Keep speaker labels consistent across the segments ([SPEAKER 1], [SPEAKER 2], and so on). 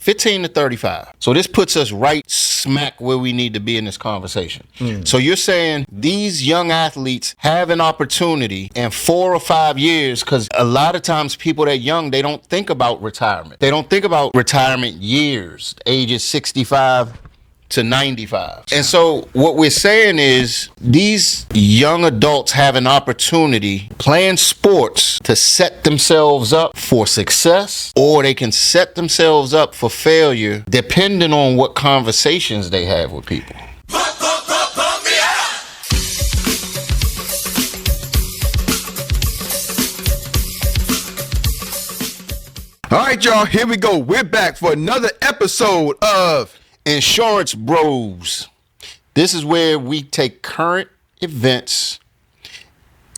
[SPEAKER 1] 15 to 35. So this puts us right smack where we need to be in this conversation. So you're saying these young athletes have an opportunity in 4 or 5 years, because a lot of times people that young, they don't think about retirement. They don't think about retirement years, ages 65 to 95. And so what we're saying is these young adults have an opportunity playing sports to set themselves up for success, or they can set themselves up for failure depending on what conversations they have with people.
[SPEAKER 2] All right, y'all, here we go. We're back for another episode of
[SPEAKER 1] Insurance Bros. This is where we take current events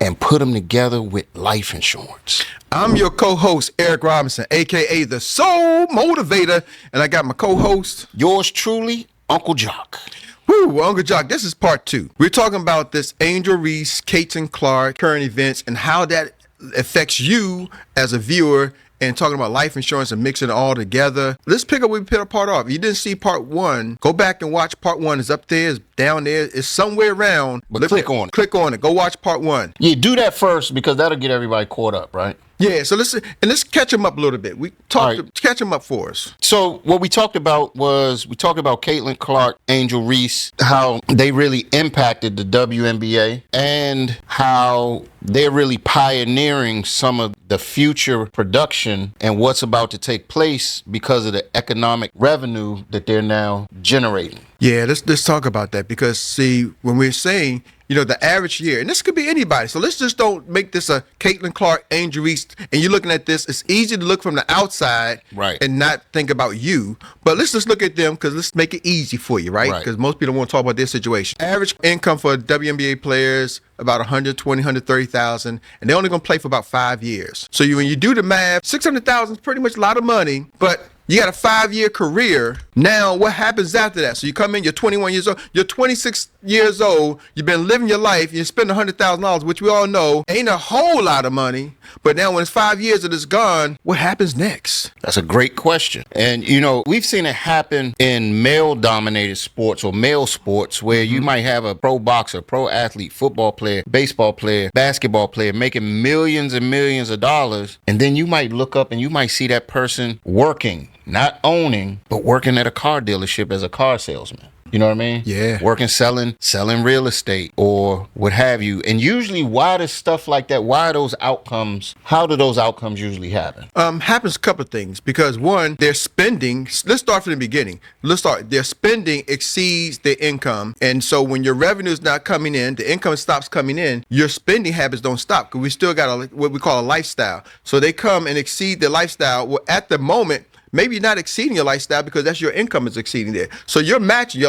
[SPEAKER 1] and put them together with life insurance.
[SPEAKER 2] I'm your co-host, Erik Robinson, a.k.a. the Soul Motivator, and I got my co-host,
[SPEAKER 1] Yours truly, Uncle Joc.
[SPEAKER 2] Woo, Uncle Joc, this is part 2. We're talking about this Angel Reese, Kaizen Clark, current events, and how that affects you as a viewer, and talking about life insurance and mixing it all together. Let's pick up where we put a part off. If you didn't see part 1, go back and watch part 1. It's up there, it's down there, it's somewhere around.
[SPEAKER 1] But click on it.
[SPEAKER 2] Click on it. Go watch part 1.
[SPEAKER 1] Yeah, do that first, because that'll get everybody caught up, right?
[SPEAKER 2] Yeah, so let's catch them up a little bit. We talked
[SPEAKER 1] Right.
[SPEAKER 2] to catch them up for us.
[SPEAKER 1] So what we talked about was, we talked about Caitlin Clark, Angel Reese, how they really impacted the WNBA, and how they're really pioneering some of the future production and what's about to take place because of the economic revenue that they're now generating.
[SPEAKER 2] Yeah, let's talk about that, because see, when we're saying, you know, the average year, and this could be anybody, so let's just don't make this a Caitlin Clark, Angel Reese, and you're looking at this, it's easy to look from the outside,
[SPEAKER 1] Right,
[SPEAKER 2] and not think about you, but let's just look at them, because let's make it easy for you, right?
[SPEAKER 1] Right.
[SPEAKER 2] Because most people don't want to talk about their situation. Average income for WNBA players, about 120, 130,000, and they're only going to play for about 5 years. So when you do the math, 600,000 is pretty much a lot of money, but you got a 5-year career. Now, what happens after that? So you come in, you're 21 years old, you're 26 years old, you've been living your life, you spend $100,000, which we all know ain't a whole lot of money. But now when it's 5 years and it's gone, what happens next?
[SPEAKER 1] That's a great question. And, you know, we've seen it happen in male-dominated sports or male sports where you might have a pro boxer, pro athlete, football player, baseball player, basketball player making millions and millions of dollars. And then you might look up and you might see that person working, not owning, but working at a car dealership as a car salesman. You know what I mean?
[SPEAKER 2] Yeah.
[SPEAKER 1] Working, selling real estate or what have you. And usually, why does stuff like that, why are those outcomes, how do those outcomes usually happen?
[SPEAKER 2] Happens a couple of things, because one, their spending, let's start from the beginning. Their spending exceeds their income. And so when your revenue is not coming in, the income stops coming in, your spending habits don't stop, because we still got what we call a lifestyle. So they come and exceed their lifestyle. Well, at the moment, maybe you're not exceeding your lifestyle because that's your income is exceeding there. So your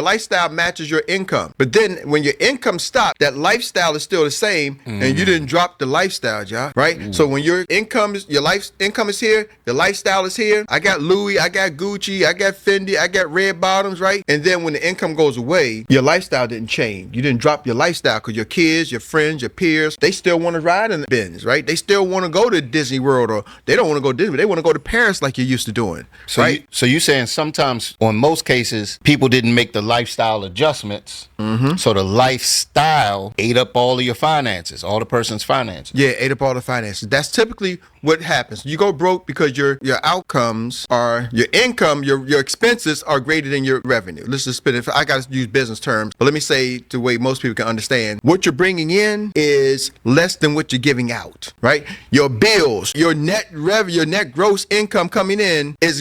[SPEAKER 2] lifestyle matches your income. But then when your income stops, that lifestyle is still the same, and you didn't drop the lifestyle, Jacques, right? So when your income is here, your lifestyle is here. I got Louis, I got Gucci, I got Fendi, I got red bottoms, right? And then when the income goes away, your lifestyle didn't change. You didn't drop your lifestyle, because your kids, your friends, your peers, they still want to ride in the Benz, right? They still want to go to Disney World, or they don't want to go to Disney, they want to go to Paris like you're used to doing.
[SPEAKER 1] So
[SPEAKER 2] right?
[SPEAKER 1] you're saying sometimes, or in most cases, people didn't make the lifestyle adjustments, so the lifestyle ate up all of your finances, all the person's finances.
[SPEAKER 2] Yeah, ate up all the finances. That's typically what happens. You go broke because your outcomes are, your income, your expenses are greater than your revenue. Let's just spit it. I got to use business terms, but let me say the way most people can understand. What you're bringing in is less than what you're giving out, right? Your bills, your net revenue, your net gross income coming in is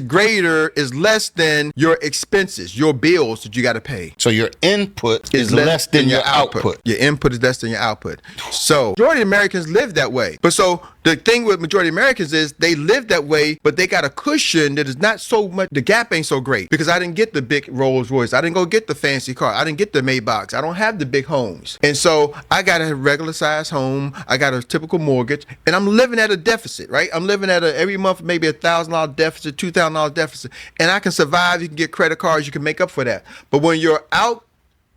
[SPEAKER 2] less than your expenses, your bills that you got to pay.
[SPEAKER 1] So your input is less than your output.
[SPEAKER 2] Your input is less than your output. So majority of Americans live that way. But so the thing with majority of Americans is they live that way, but they got a cushion that is not so much, the gap ain't so great, because I didn't get the big Rolls Royce. I didn't go get the fancy car. I didn't get the Maybachs. I don't have the big homes. And so I got a regular size home. I got a typical mortgage, and I'm living at a deficit, right? I'm living at every month, maybe $1,000 deficit, $2,000 deficit, and I can survive. You can get credit cards. You can make up for that. But when you're out,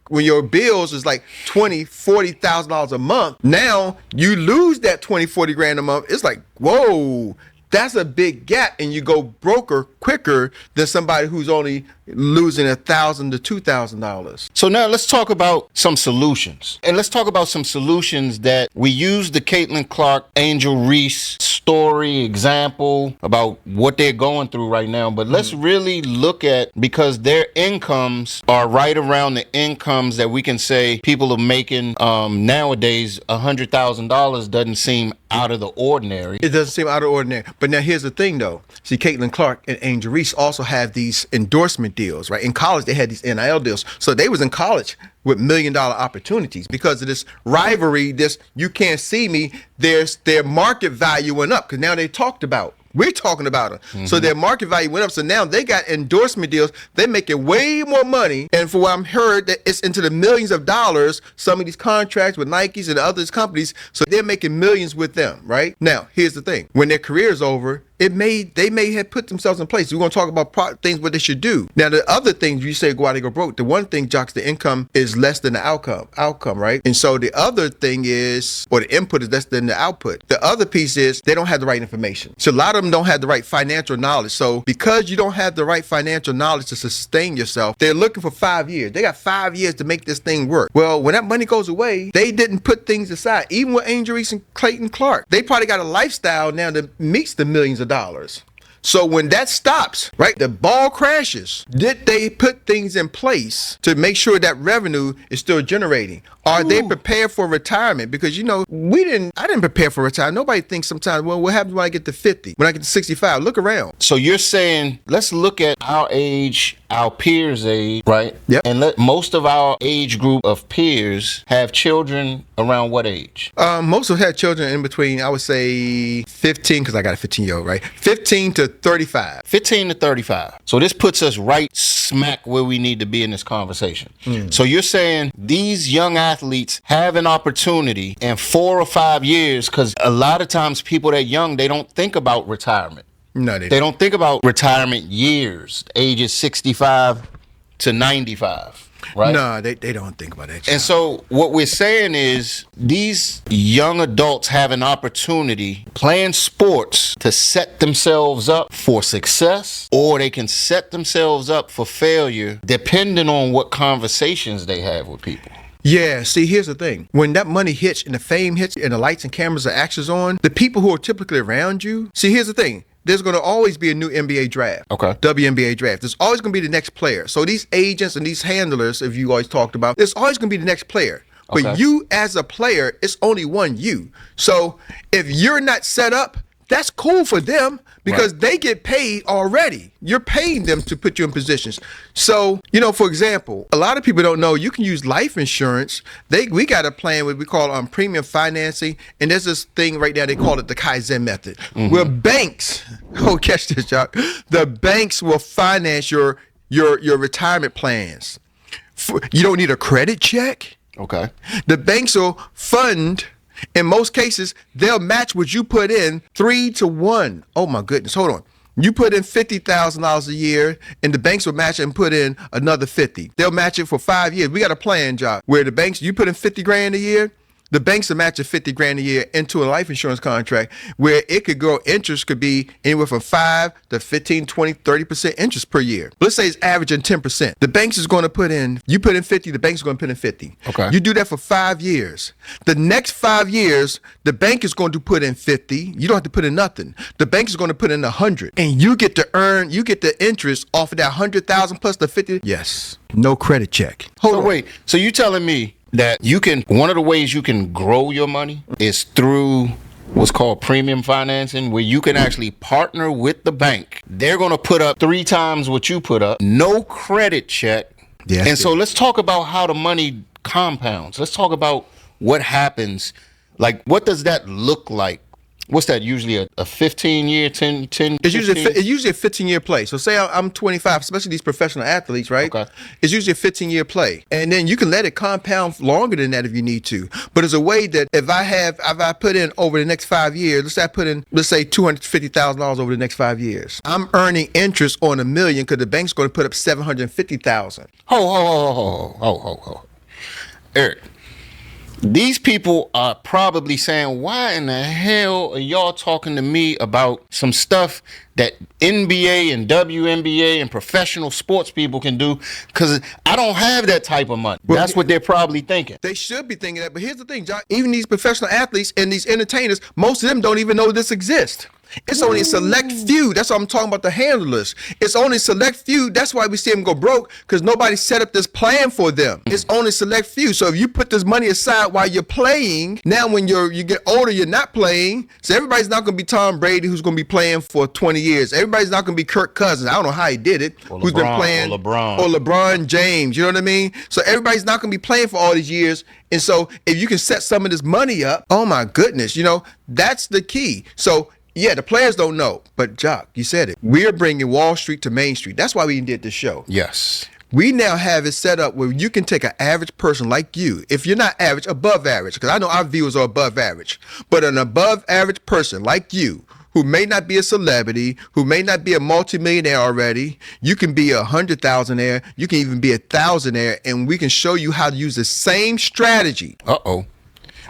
[SPEAKER 2] when your bills is like $20,000, $40,000 a month, now you lose that 20, 40 grand a month. It's like, whoa, That's a big gap, and you go broker quicker than somebody who's only losing $1,000 to $2,000.
[SPEAKER 1] So now let's talk about some solutions. And let's talk about some solutions that we use the Caitlin Clark, Angel Reese story example about what they're going through right now. But let's really look at, because their incomes are right around the incomes that we can say people are making nowadays. $100,000 doesn't seem out of the ordinary.
[SPEAKER 2] It doesn't seem out of ordinary. But now here's the thing, though. See, Caitlin Clark and Angel Reese also have these endorsement deals, right? In college, they had these NIL deals. So they was in college with $1 million opportunities because of this rivalry, this you can't see me. Their market value went up because now they talked about. We're talking about them. So their market value went up. So now they got endorsement deals. They're making way more money. And for what I'm heard, that it's into the millions of dollars, some of these contracts with Nikes and other companies. So they're making millions with them, right? Now, here's the thing. When their career is over, they may have put themselves in place. We're going to talk about things what they should do. Now, the other things you say go out and go broke. The one thing, Jacques, the income is less than the outcome, right? And so the other thing is, or the input is less than the output. The other piece is they don't have the right information. So a lot of them don't have the right financial knowledge. So because you don't have the right financial knowledge to sustain yourself, they're looking for 5 years. They got 5 years to make this thing work. Well, when that money goes away, they didn't put things aside. Even with Angel Reese and Clayton Clark, they probably got a lifestyle now that meets the millions of dollars. So when that stops, right, the ball crashes. Did they put things in place to make sure that revenue is still generating? Are they prepared for retirement? Because, I didn't prepare for retirement. Nobody thinks sometimes, well, what happens when I get to 50, when I get to 65? Look around.
[SPEAKER 1] So you're saying, let's look at our age, our peers' age, right?
[SPEAKER 2] Yep.
[SPEAKER 1] And let most of our age group of peers have children around what age?
[SPEAKER 2] Most of them had children in between, I would say 15, because I got a 15-year-old, right? 15 to 35.
[SPEAKER 1] 15 to 35. So this puts us right smack where we need to be in this conversation. So you're saying these young athletes have an opportunity in 4 or 5 years, because a lot of times people that young, they don't think about retirement.
[SPEAKER 2] No,
[SPEAKER 1] They don't think about retirement years, ages 65 to 95. Right?
[SPEAKER 2] No, they don't think about that.
[SPEAKER 1] And so what we're saying is these young adults have an opportunity playing sports to set themselves up for success, or they can set themselves up for failure depending on what conversations they have with people.
[SPEAKER 2] Yeah, see, here's the thing. When that money hits and the fame hits and the lights and cameras and actions on, the people who are typically around you, see, here's the thing. There's going to always be a new NBA draft.
[SPEAKER 1] Okay.
[SPEAKER 2] WNBA draft. There's always going to be the next player. So these agents and these handlers, if you always talked about, there's always going to be the next player.
[SPEAKER 1] Okay.
[SPEAKER 2] But you as a player, it's only one you. So if you're not set up, that's cool for them because they get paid already. You're paying them to put you in positions. So, for example, a lot of people don't know you can use life insurance. We got a plan what we call premium financing, and there's this thing right now they call it the Kaizen method, where banks, catch this, Jacques, the banks will finance your retirement plans. You don't need a credit check.
[SPEAKER 1] Okay.
[SPEAKER 2] The banks will fund. In most cases, they'll match what you put in 3 to 1. Oh my goodness, hold on. You put in $50,000 a year, and the banks will match it and put in another 50. They'll match it for 5 years. We got a plan, Jacques, where the banks, you put in 50 grand a year, the banks will match a 50 grand a year into a life insurance contract where it could go, interest could be anywhere from 5 to 15, 20, 30% interest per year. Let's say it's averaging 10%. The banks is going to put in, you put in 50, the bank's going to put in 50.
[SPEAKER 1] Okay.
[SPEAKER 2] You do that for 5 years. The next 5 years, the bank is going to put in 50. You don't have to put in nothing. The bank is going to put in 100. And you get the interest off of that 100,000 plus the 50. Yes. No credit check.
[SPEAKER 1] Hold on. Wait, so you telling me that one of the ways you can grow your money is through what's called premium financing, where you can actually partner with the bank. They're going to put up 3 times what you put up, no credit check.
[SPEAKER 2] Yes,
[SPEAKER 1] and so let's talk about how the money compounds. Let's talk about what happens. Like, what does that look like? What's that, usually a 15-year, 10?
[SPEAKER 2] It's usually a 15-year play. So say I'm 25, especially these professional athletes, right?
[SPEAKER 1] Okay.
[SPEAKER 2] It's usually a 15-year play. And then you can let it compound longer than that if you need to. But it's a way that if I put in over the next 5 years, let's say I put in, let's say $250,000 over the next 5 years. I'm earning interest on $1 million because the bank's going to put up $750,000.
[SPEAKER 1] Ho. Erik, These people are probably saying, why in the hell are y'all talking to me about some stuff that NBA and WNBA and professional sports people can do? Because I don't have that type of money.
[SPEAKER 2] Well,
[SPEAKER 1] that's what they're probably thinking.
[SPEAKER 2] They should be thinking that. But here's the thing, Jacques. Even these professional athletes and these entertainers, most of them don't even know this exists. It's only a select few. That's why I'm talking about the handlers. It's only a select few. That's why we see them go broke, because nobody set up this plan for them. It's only a select few. So if you put this money aside while you're playing, now when you get older, you're not playing. So everybody's not going to be Tom Brady, who's going to be playing for 20 years. Everybody's not going to be Kirk Cousins. I don't know how he did it.
[SPEAKER 1] Or
[SPEAKER 2] who's been playing?
[SPEAKER 1] Or LeBron.
[SPEAKER 2] Or LeBron James. You know what I mean? So everybody's not going to be playing for all these years. And so if you can set some of this money up, oh my goodness, that's the key. So yeah, the players don't know, but Jacques, you said it. We're bringing Wall Street to Main Street. That's why we did this show.
[SPEAKER 1] Yes.
[SPEAKER 2] We now have it set up where you can take an average person like you, if you're not average, above average, because I know our viewers are above average, but an above average person like you, who may not be a celebrity, who may not be a multimillionaire already, you can be 100,000-aire, you can even be 1,000-aire, and we can show you how to use the same strategy.
[SPEAKER 1] Uh-oh.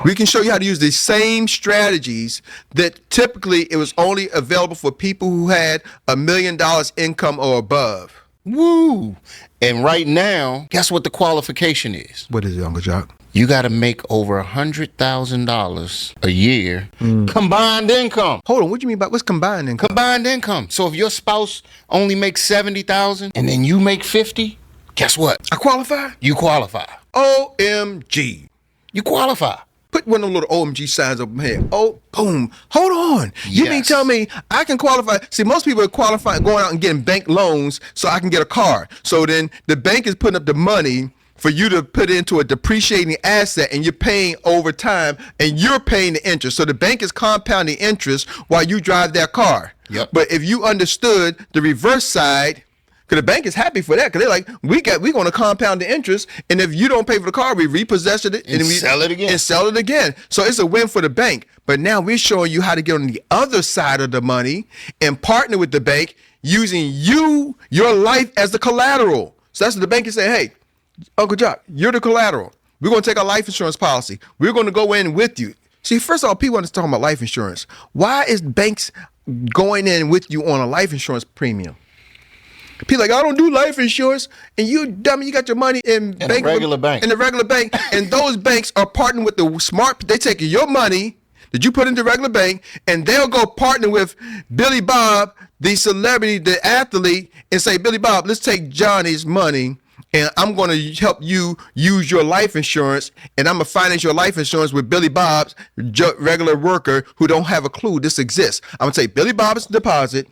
[SPEAKER 2] We can show you how to use the same strategies that typically it was only available for people who had $1 million income or above.
[SPEAKER 1] Woo! And right now, guess what the qualification is?
[SPEAKER 2] What is it, Uncle Joc?
[SPEAKER 1] You got to make over $100,000 a year combined income.
[SPEAKER 2] Hold on, what do you mean by what's combined income?
[SPEAKER 1] Combined income. So if your spouse only makes $70,000 and then you make $50,000, guess what?
[SPEAKER 2] I qualify?
[SPEAKER 1] You qualify.
[SPEAKER 2] OMG.
[SPEAKER 1] You qualify.
[SPEAKER 2] Put one of them little OMG signs up here. Oh, boom. Hold on. You mean
[SPEAKER 1] Yes.
[SPEAKER 2] tell me I can qualify? See, most people are qualifying, going out and getting bank loans so I can get a car. So then the bank is putting up the money for you to put into a depreciating asset, and you're paying over time, and you're paying the interest. So the bank is compounding interest while you drive that car.
[SPEAKER 1] Yep.
[SPEAKER 2] But if you understood the reverse side, because the bank is happy for that, because they're like, we're going to compound the interest, and if you don't pay for the car, we repossess it
[SPEAKER 1] And
[SPEAKER 2] we
[SPEAKER 1] sell it again.
[SPEAKER 2] And sell it again. So it's a win for the bank. But now we're showing you how to get on the other side of the money and partner with the bank using your life as the collateral. So that's what the bank is saying. Hey, Uncle Joc, you're the collateral. We're going to take our life insurance policy. We're going to go in with you. See, first of all, people understand about life insurance. Why is banks going in with you on a life insurance premium? People like, I don't do life insurance, and you dummy, you got your money in
[SPEAKER 1] a regular bank.
[SPEAKER 2] In the regular bank, and those banks are partnering with the smart. They take your money that you put in the regular bank, and they'll go partner with Billy Bob, the celebrity, the athlete, and say, Billy Bob, let's take Johnny's money, and I'm going to help you use your life insurance, and I'm going to finance your life insurance with Billy Bob's regular worker who don't have a clue this exists. I'm going to take Billy Bob's deposit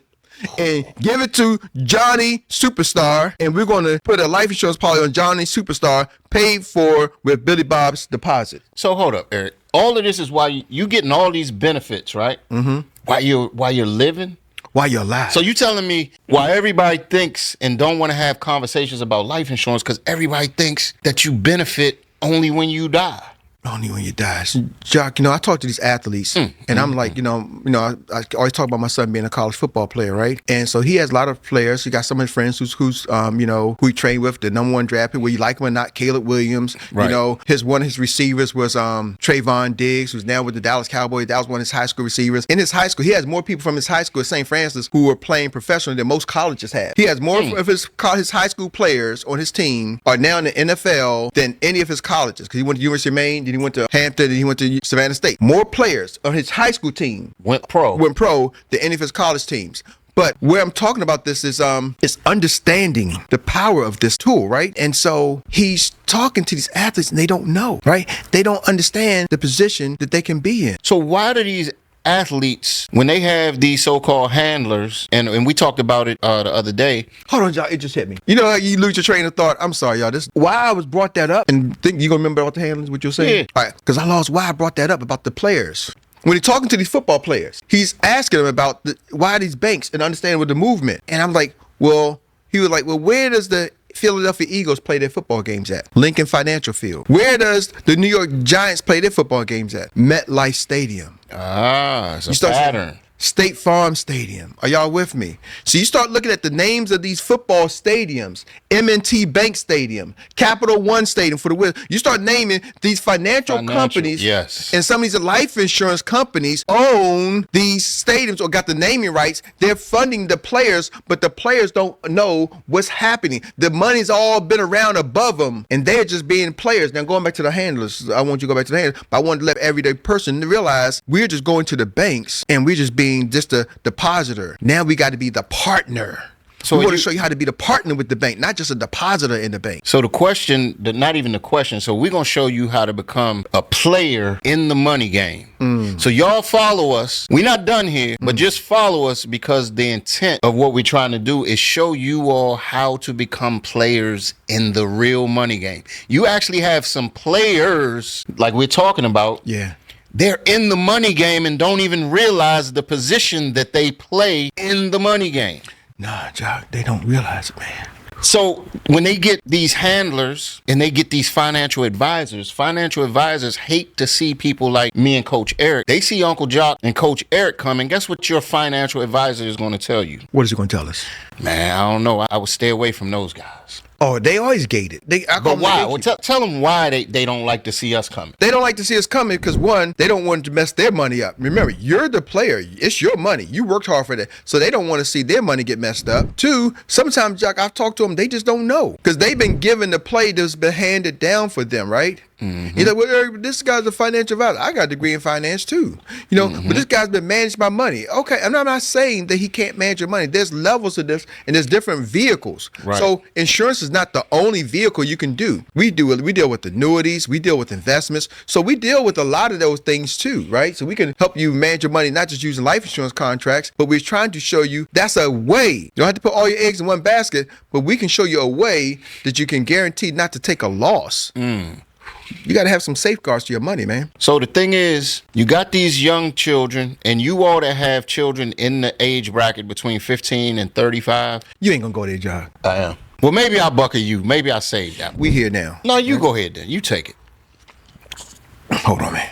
[SPEAKER 2] and give it to Johnny Superstar, and we're going to put a life insurance policy on Johnny Superstar paid for with Billy Bob's deposit.
[SPEAKER 1] So hold up, Eric. All of this is why you getting all these benefits, right? Mm-hmm. While you're living.
[SPEAKER 2] While you're alive.
[SPEAKER 1] So you telling me why everybody thinks and don't want to have conversations about life insurance, because everybody thinks that you benefit only when you die.
[SPEAKER 2] Only when you die. So, Jacques, I talk to these athletes, and I'm like, I always talk about my son being a college football player, right? And so he has a lot of players. He got some of his friends who he trained with, the number one draft pick, whether you like him or not, Caleb Williams.
[SPEAKER 1] Right.
[SPEAKER 2] One of his receivers was Trayvon Diggs, who's now with the Dallas Cowboys. That was one of his high school receivers. In his high school, he has more people from his high school at St. Francis who are playing professionally than most colleges have. He has more of his high school players on his team are now in the NFL than any of his colleges, because he went to University of Maine, then he went to Hampton, and he went to Savannah State. More players on his high school team
[SPEAKER 1] Went pro
[SPEAKER 2] than any of his college teams. But where I'm talking about this is understanding the power of this tool, right? And so he's talking to these athletes, and they don't know, right? They don't understand the position that they can be in.
[SPEAKER 1] So why do these athletes, when they have these so-called handlers, and we talked about it the other day.
[SPEAKER 2] Hold on, y'all, it just hit me. You know how you lose your train of thought? I'm sorry, y'all. This why I was brought that up, and think you gonna remember about the handlers, what you're saying?
[SPEAKER 1] Yeah.
[SPEAKER 2] All right, because I lost why I brought that up about the players. When he's talking to these football players, he's asking them about why these banks and understanding with the movement. And I'm like, he was like, where does the Philadelphia Eagles play their football games at? Lincoln Financial Field. Where does the New York Giants play their football games at? MetLife Stadium.
[SPEAKER 1] It's a pattern.
[SPEAKER 2] State Farm Stadium. Are y'all with me? So you start looking at the names of these football stadiums, M&T Bank Stadium, Capital One Stadium for the Wiz. You start naming these financial companies,
[SPEAKER 1] yes.
[SPEAKER 2] and some of these life insurance companies own these stadiums or got the naming rights. They're funding the players, but the players don't know what's happening. The money's all been around above them, and they're just being players. Now, going back to the handlers, I want you to go back to the handlers, but I want to let everyday person realize we're just going to the banks and we're just being just a depositor. Now we got to be the partner. So we want to show you how to be the partner with the bank, not just a depositor in the bank.
[SPEAKER 1] So the question, not even the question. So we're going to show you how to become a player in the money game. So y'all follow us. We're not done here, but just follow us, because the intent of what we're trying to do is show you all how to become players in the real money game. You actually have some players like we're talking about.
[SPEAKER 2] Yeah.
[SPEAKER 1] They're in the money game and don't even realize the position that they play in the money game.
[SPEAKER 2] Nah, Jacques, they don't realize it, man.
[SPEAKER 1] So when they get these handlers and they get these financial advisors hate to see people like me and Coach Erik. They see Uncle Joc and Coach Erik come, and guess what your financial advisor is going to tell you?
[SPEAKER 2] What is he going to tell us?
[SPEAKER 1] Man, I don't know. I would stay away from those guys.
[SPEAKER 2] Oh, they always gated.
[SPEAKER 1] But why? Well, tell them why they don't like to see us coming.
[SPEAKER 2] They don't like to see us coming because, one, they don't want to mess their money up. Remember, you're the player. It's your money. You worked hard for that. So they don't want to see their money get messed up. Two, sometimes, Jacques, I've talked to them, they just don't know because they've been given the play that's been handed down for them, right? You know, well, Erik, this guy's a financial advisor. I got a degree in finance too. You know, but this guy's been managing my money. Okay, I'm not saying that he can't manage your money. There's levels of this, and there's different vehicles.
[SPEAKER 1] Right.
[SPEAKER 2] So insurance is not the only vehicle you can do. We deal with annuities, we deal with investments. So we deal with a lot of those things too, right? So we can help you manage your money, not just using life insurance contracts, but we're trying to show you that's a way. You don't have to put all your eggs in one basket, but we can show you a way that you can guarantee not to take a loss. You got to have some safeguards to your money, man.
[SPEAKER 1] So the thing is, you got these young children, and you all that have children in the age bracket between 15 and 35.
[SPEAKER 2] You ain't going to go there, Jacques.
[SPEAKER 1] I am. Well, maybe I'll bucket you. Maybe I'll save that.
[SPEAKER 2] We here now.
[SPEAKER 1] No, you go ahead then. You take it.
[SPEAKER 2] Hold on, man.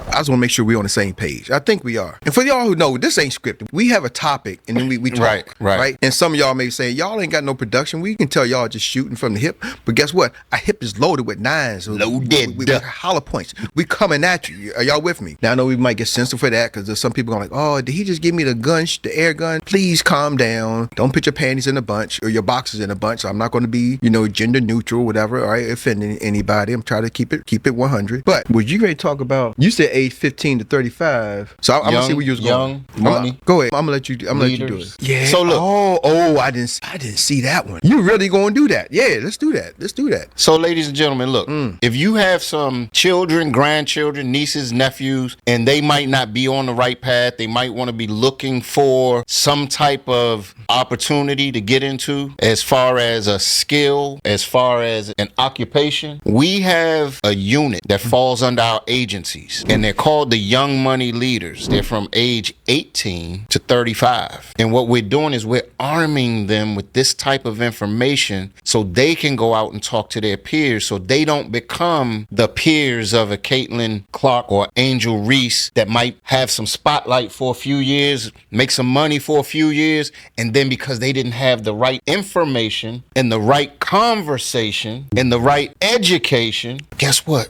[SPEAKER 2] I just want to make sure we're on the same page. I think we are. And for y'all who know, this ain't scripted. We have a topic, and then we talk. Right. And some of y'all may say, y'all ain't got no production. We can tell y'all just shooting from the hip. But guess what? Our hip is loaded with nines.
[SPEAKER 1] Loaded.
[SPEAKER 2] We hollow points. We coming at you. Are y'all with me? Now, I know we might get censored for that because there's some people going like, oh, did he just give me the gun, the air gun? Please calm down. Don't put your panties in a bunch or your boxes in a bunch. I'm not going to be, gender neutral, whatever, all right, offending anybody. I'm trying to keep it 100. But would you ready to talk about, you said age 15 to 35. So I'm gonna see where you was going.
[SPEAKER 1] Money.
[SPEAKER 2] Go ahead. I'm gonna let you do it. Yeah.
[SPEAKER 1] So look.
[SPEAKER 2] Oh, I didn't see that one. You really gonna do that? Yeah, let's do that.
[SPEAKER 1] So ladies and gentlemen, look, if you have some children, grandchildren, nieces, nephews, and they might not be on the right path, they might want to be looking for some type of opportunity to get into as far as a skill, as far as an occupation, we have a unit that falls under our agencies, and they're called the Young Money Leaders. They're from age 18 to 35. And what we're doing is we're arming them with this type of information so they can go out and talk to their peers, so they don't become the peers of a Caitlin Clark or Angel Reese that might have some spotlight for a few years, make some money for a few years, and then because they didn't have the right information and the right conversation and the right education, guess what?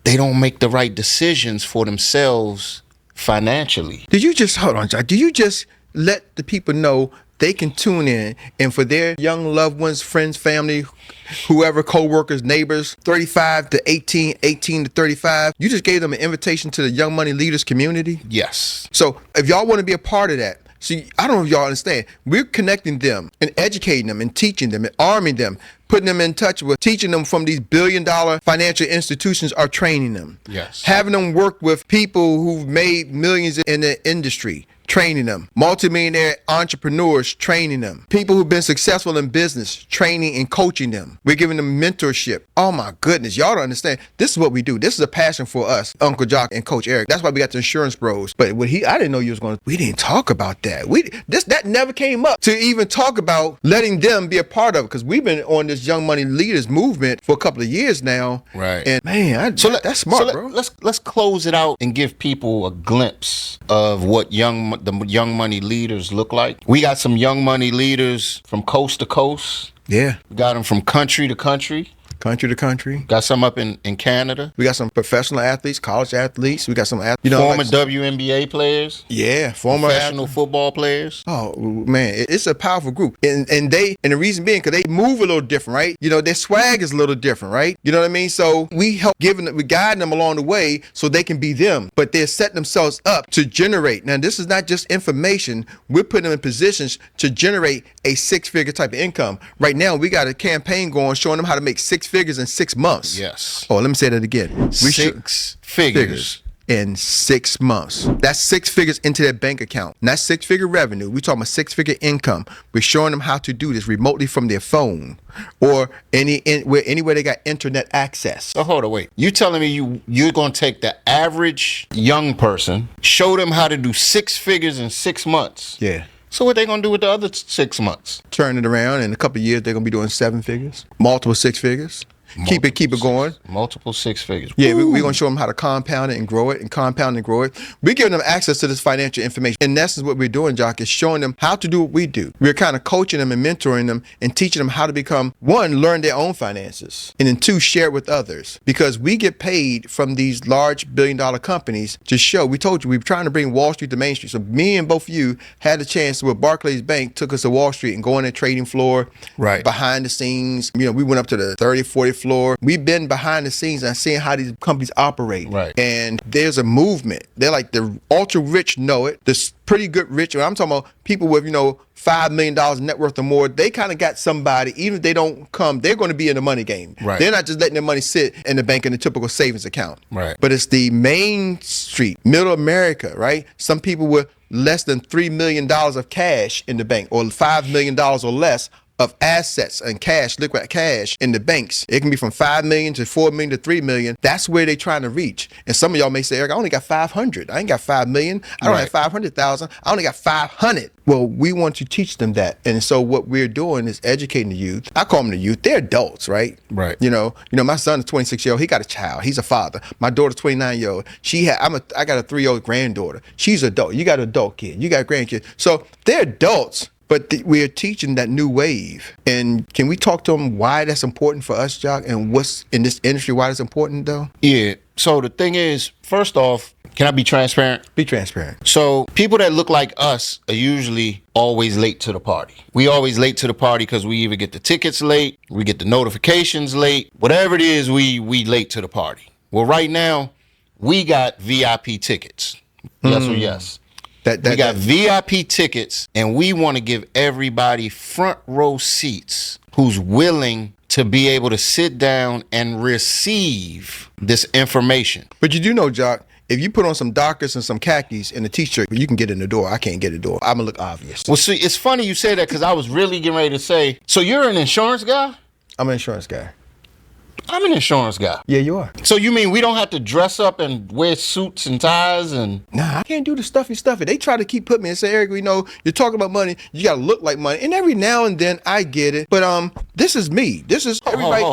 [SPEAKER 1] They don't make the right decisions for themselves financially.
[SPEAKER 2] Hold on, Jacques. Do you just let the people know they can tune in, and for their young loved ones, friends, family, whoever, co-workers, neighbors, 35 to 18, 18 to 35, you just gave them an invitation to the Young Money Leaders community?
[SPEAKER 1] Yes.
[SPEAKER 2] So if y'all want to be a part of that, see, I don't know if y'all understand. We're connecting them and educating them and teaching them and arming them, putting them in touch with, teaching them from these billion-dollar financial institutions are training them.
[SPEAKER 1] Yes.
[SPEAKER 2] Having them work with people who've made millions in the industry. training them. Multimillionaire entrepreneurs, training them. People who've been successful in business, training and coaching them. We're giving them mentorship. Oh my goodness, y'all don't understand. This is what we do. This is a passion for us, Uncle Joc and Coach Erik. That's why we got the insurance bros. But I didn't know you was going to, we didn't talk about that. That never came up to even talk about letting them be a part of it, because we've been on this Young Money Leaders movement for a couple of years now.
[SPEAKER 1] Right.
[SPEAKER 2] And man, that's smart, bro.
[SPEAKER 1] Let's close it out and give people a glimpse of what the Young Money Leaders look like. We got some Young Money Leaders from coast to coast.
[SPEAKER 2] Yeah.
[SPEAKER 1] We got them from country to country.
[SPEAKER 2] Country to country.
[SPEAKER 1] Got some up in Canada.
[SPEAKER 2] We got some professional athletes, college athletes. We got some
[SPEAKER 1] former WNBA players.
[SPEAKER 2] Yeah, former
[SPEAKER 1] professional football players.
[SPEAKER 2] Oh man, it's a powerful group, and the reason being because they move a little different, right? You know, their swag is a little different, right? You know what I mean? So we guide them along the way so they can be them, but they're setting themselves up to generate. Now, this is not just information. We're putting them in positions to generate a 6-figure type of income. Right now, we got a campaign going showing them how to make 6 figures in 6 months.
[SPEAKER 1] Yes.
[SPEAKER 2] Oh, let me say that again.
[SPEAKER 1] Six figures
[SPEAKER 2] in 6 months. That's 6 figures into their bank account. Not 6-figure revenue. We're talking about 6-figure income. We're showing them how to do this remotely from their phone or anywhere they got internet access.
[SPEAKER 1] So hold on, wait. You telling me you're going to take the average young person, show them how to do 6 figures in 6 months?
[SPEAKER 2] Yeah.
[SPEAKER 1] So what they going to do with the other 6 months?
[SPEAKER 2] Turn it around. In a couple of years, they're going to be doing 7 figures, multiple 6 figures. Keep it going.
[SPEAKER 1] Multiple 6 figures.
[SPEAKER 2] Yeah, we're going to show them how to compound it and grow it and compound and grow it. We're giving them access to this financial information. In essence, what we're doing, Jacques, is showing them how to do what we do. We're kind of coaching them and mentoring them and teaching them how to become, 1, learn their own finances, and then 2, share it with others. Because we get paid from these large billion-dollar companies to show. We told you, we were trying to bring Wall Street to Main Street. So me and both of you had the chance with Barclays Bank, took us to Wall Street and go on the trading floor.
[SPEAKER 1] Right.
[SPEAKER 2] Behind the scenes. You know, we went up to the 30th, 40th floor. We've been behind the scenes and seeing how these companies operate.
[SPEAKER 1] Right.
[SPEAKER 2] And there's a movement. They're like the ultra rich know it. The pretty good rich. I'm talking about people with, $5 million net worth or more. They kind of got somebody, even if they don't come, they're going to be in the money game.
[SPEAKER 1] Right.
[SPEAKER 2] They're not just letting their money sit in the bank in a typical savings account.
[SPEAKER 1] Right.
[SPEAKER 2] But it's the Main Street, middle America, right? Some people with less than $3 million of cash in the bank or $5 million or less of assets and cash, liquid cash in the banks. It can be from 5 million to 4 million to 3 million. That's where they're trying to reach. And some of y'all may say, Erik, I only got 500. I ain't got 5 million. I don't have 500,000. I only got 500. Well, we want to teach them that. And so what we're doing is educating the youth. I call them the youth. They're adults, right?
[SPEAKER 1] Right.
[SPEAKER 2] My son is 26-year-old. He got a child. He's a father. My daughter's 29-year-old. I got a 3-year-old granddaughter. She's an adult. You got an adult kid. You got grandkids. So they're adults. But we are teaching that new wave. And can we talk to them why that's important for us, Jacques, and what's in this industry, why that's important, though?
[SPEAKER 1] Yeah. So the thing is, first off, can I be transparent?
[SPEAKER 2] Be transparent.
[SPEAKER 1] So people that look like us are usually always late to the party. We always late to the party because we either get the tickets late, we get the notifications late, whatever it is, we late to the party. Well, right now, we got VIP tickets. Yes or yes? We got VIP tickets, and we want to give everybody front row seats who's willing to be able to sit down and receive this information.
[SPEAKER 2] But you do know, Jacques, if you put on some Dockers and some khakis and a t-shirt, you can get in the door. I can't get in the door. I'm going to look obvious.
[SPEAKER 1] Well, see, it's funny you say that because I was really getting ready to say, so you're an insurance guy?
[SPEAKER 2] I'm an insurance guy.
[SPEAKER 1] I'm an insurance guy.
[SPEAKER 2] Yeah, you are.
[SPEAKER 1] So you mean we don't have to dress up and wear suits and ties and...
[SPEAKER 2] Nah, I can't do the stuffy. They try to keep putting me and say, Erik, you're talking about money. You got to look like money. And every now and then I get it. But this is me. This is everybody.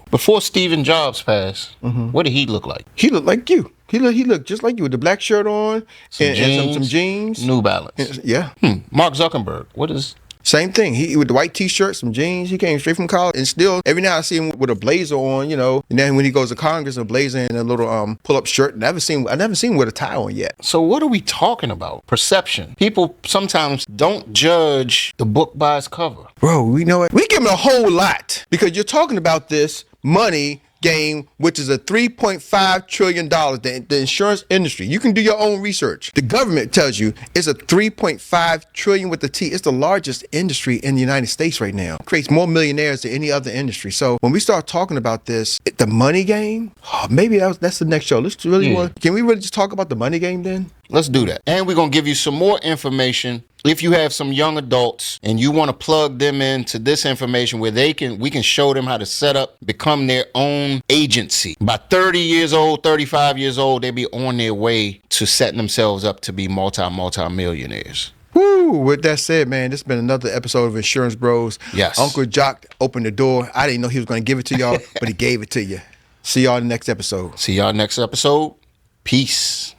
[SPEAKER 1] Before Stephen Jobs passed, what did he look like?
[SPEAKER 2] He looked like you. He looked just like you with the black shirt on and some jeans.
[SPEAKER 1] New Balance.
[SPEAKER 2] Yeah.
[SPEAKER 1] Mark Zuckerberg, what is...
[SPEAKER 2] Same thing. He with the white t-shirt, some jeans. He came straight from college, and still every now I see him with a blazer on, And then when he goes to Congress, a blazer and a little pull-up shirt. I never seen him with a tie on yet.
[SPEAKER 1] So what are we talking about? Perception. People sometimes don't judge the book by its cover.
[SPEAKER 2] Bro, you know what? We give him a whole lot because you're talking about this money game, which is a $3.5 trillion, the insurance industry. You can do your own research. The government tells you it's a $3.5 trillion with the T. It's the largest industry in the United States right now. It creates more millionaires than any other industry. So when we start talking about this, the money game, maybe that's the next show. Let's really can we really just talk about the money game then?
[SPEAKER 1] Let's do that. And we're going to give you some more information. If you have some young adults and you want to plug them into this information where we can show them how to set up, become their own agency. By 30 years old, 35 years old, they'll be on their way to setting themselves up to be multi-millionaires.
[SPEAKER 2] Woo! With that said, man, this has been another episode of Insurance Bros.
[SPEAKER 1] Yes.
[SPEAKER 2] Uncle Joc opened the door. I didn't know he was going to give it to y'all, but he gave it to you. See y'all in the next episode.
[SPEAKER 1] See y'all next episode. Peace.